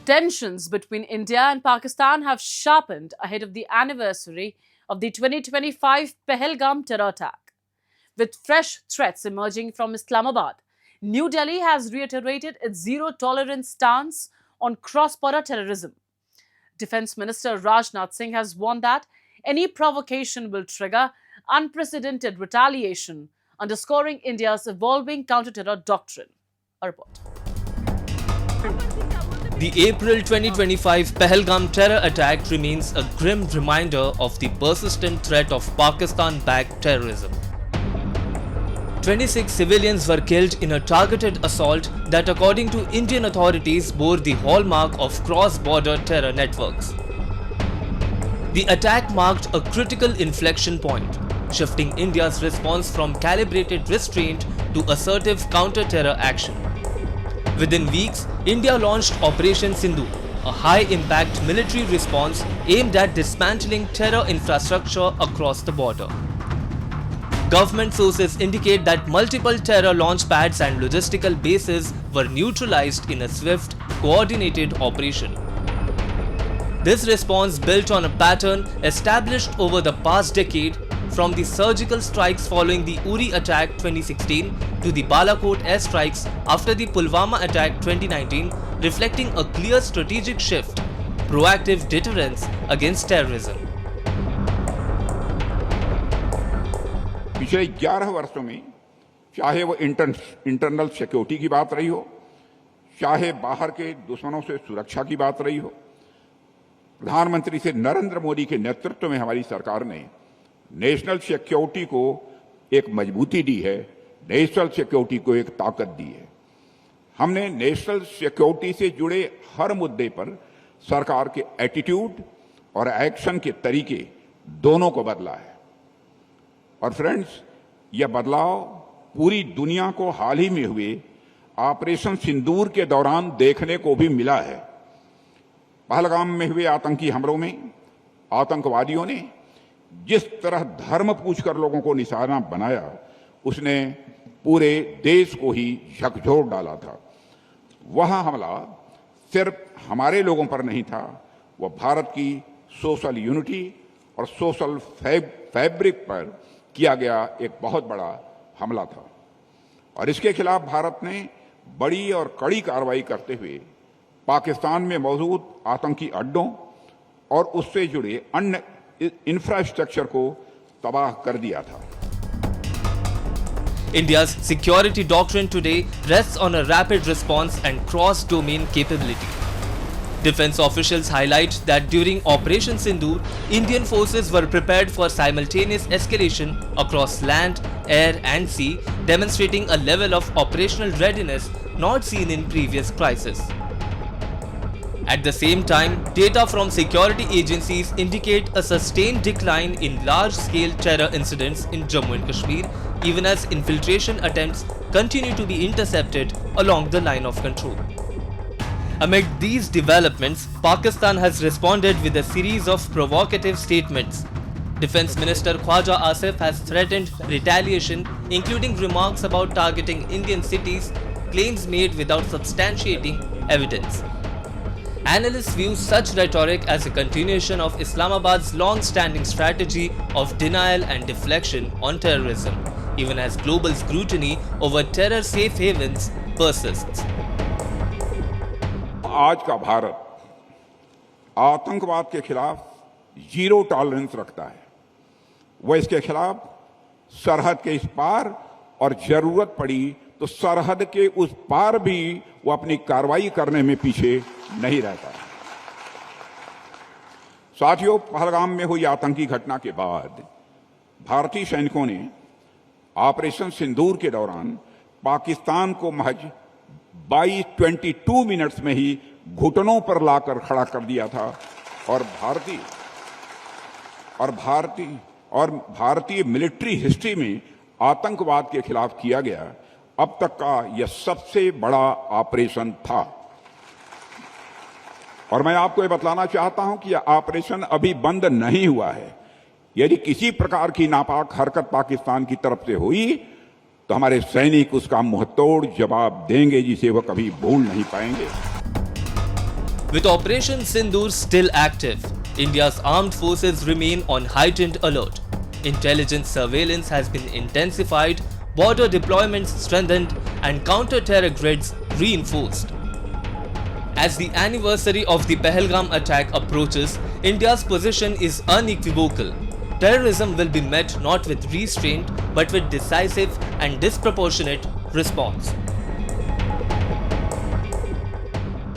Tensions between India and Pakistan have sharpened ahead of the anniversary of the 2025 Pahalgam terror attack. With fresh threats emerging from Islamabad, New Delhi has reiterated its zero-tolerance stance on cross-border terrorism. Defence Minister Rajnath Singh has warned that any provocation will trigger unprecedented retaliation, underscoring India's evolving counter-terror doctrine. A report. The April 2025 Pahalgam terror attack remains a grim reminder of the persistent threat of Pakistan-backed terrorism. 26 civilians were killed in a targeted assault that, according to Indian authorities, bore the hallmark of cross-border terror networks. The attack marked a critical inflection point, shifting India's response from calibrated restraint to assertive counter-terror action. Within weeks, India launched Operation Sindoor, a high-impact military response aimed at dismantling terror infrastructure across the border. Government sources indicate that multiple terror launch pads and logistical bases were neutralized in a swift, coordinated operation. This response built on a pattern established over the past decade, from the surgical strikes following the Uri attack 2016 to the Balakot airstrikes after the Pulwama attack 2019, reflecting a clear strategic shift, proactive deterrence against terrorism. पिछले 11 वर्षों में चाहे वो internal security की बात रही हो, चाहे बाहर के दुश्मनों से सुरक्षा की बात रही हो, प्रधानमंत्री से नरेंद्र मोदी के नेतृत्व में हमारी सरकार ने नेशनल सिक्योरिटी को एक मजबूती दी है, नेशनल सिक्योरिटी को एक ताकत दी है। हमने नेशनल सिक्योरिटी से जुड़े हर मुद्दे पर सरकार के एटीट्यूड और एक्शन के तरीके दोनों को बदला है। और फ्रेंड्स, यह बदलाव पूरी दुनिया को हाल ही में हुए ऑपरेशन सिंदूर के दौरान देखने को भी मिला है। पहलगाम में हुए आतंकी हमलों में आतंकवादियों ने जिस तरह धर्म पूछकर लोगों को निशाना बनाया, उसने पूरे देश को ही झकझोर डाला था। वह हमला सिर्फ हमारे लोगों पर नहीं था, वह भारत की सोशल यूनिटी और सोशल फैब्रिक पर किया गया एक बहुत बड़ा हमला था। और इसके खिलाफ भारत ने बड़ी और कड़ी कार्रवाई करते हुए पाकिस्तान में मौजूद आतंकी अड्डों और उससे जुड़े अन्य इंफ्रास्ट्रक्चर को तबाह कर दिया था। India's security doctrine today rests on a rapid response and cross-domain capability. Defense officials highlight that during Operation Sindoor, Indian forces were prepared for simultaneous escalation across land, air and sea, demonstrating a level of operational readiness not seen in previous crises. At the same time, data from security agencies indicate a sustained decline in large-scale terror incidents in Jammu and Kashmir, even as infiltration attempts continue to be intercepted along the line of control. Amid these developments, Pakistan has responded with a series of provocative statements. Defence Minister Khwaja Asif has threatened retaliation, including remarks about targeting Indian cities, claims made without substantiating evidence. Analysts view such rhetoric as a continuation of Islamabad's long-standing strategy of denial and deflection on terrorism, even as global scrutiny over terror safe havens persists. आज का भारत आतंकवाद के खिलाफ zero tolerance रखता है। वह इसके खिलाफ सरहद के इस पार और जरूरत पड़ी तो सरहद के उस पार भी वो अपनी कार्रवाई करने में पीछे नहीं रहता। साथियों, पहलगाम में हुई आतंकी घटना के बाद भारतीय सैनिकों ने ऑपरेशन सिंदूर के दौरान पाकिस्तान को महज 22 मिनट्स में ही घुटनों पर लाकर खड़ा कर दिया था और भारतीय मिलिट्री हिस्ट्री में आतंकवाद के खिलाफ किया गया अब तक का यह सबसे बड़ा ऑपरेशन था। और मैं आपको यह बतलाना चाहता हूं कि यह ऑपरेशन अभी बंद नहीं हुआ है। यदि किसी प्रकार की नापाक हरकत पाकिस्तान की तरफ से हुई तो हमारे सैनिक उसका मुंहतोड़ जवाब देंगे, जिसे वह कभी भूल नहीं पाएंगे। With Operation Sindoor still active, India's armed forces remain on heightened alert. Intelligence surveillance has been intensified, border deployments strengthened, and counter-terror grids reinforced. As the anniversary of the Pahalgam attack approaches, India's position is unequivocal. Terrorism will be met not with restraint but with decisive and disproportionate response.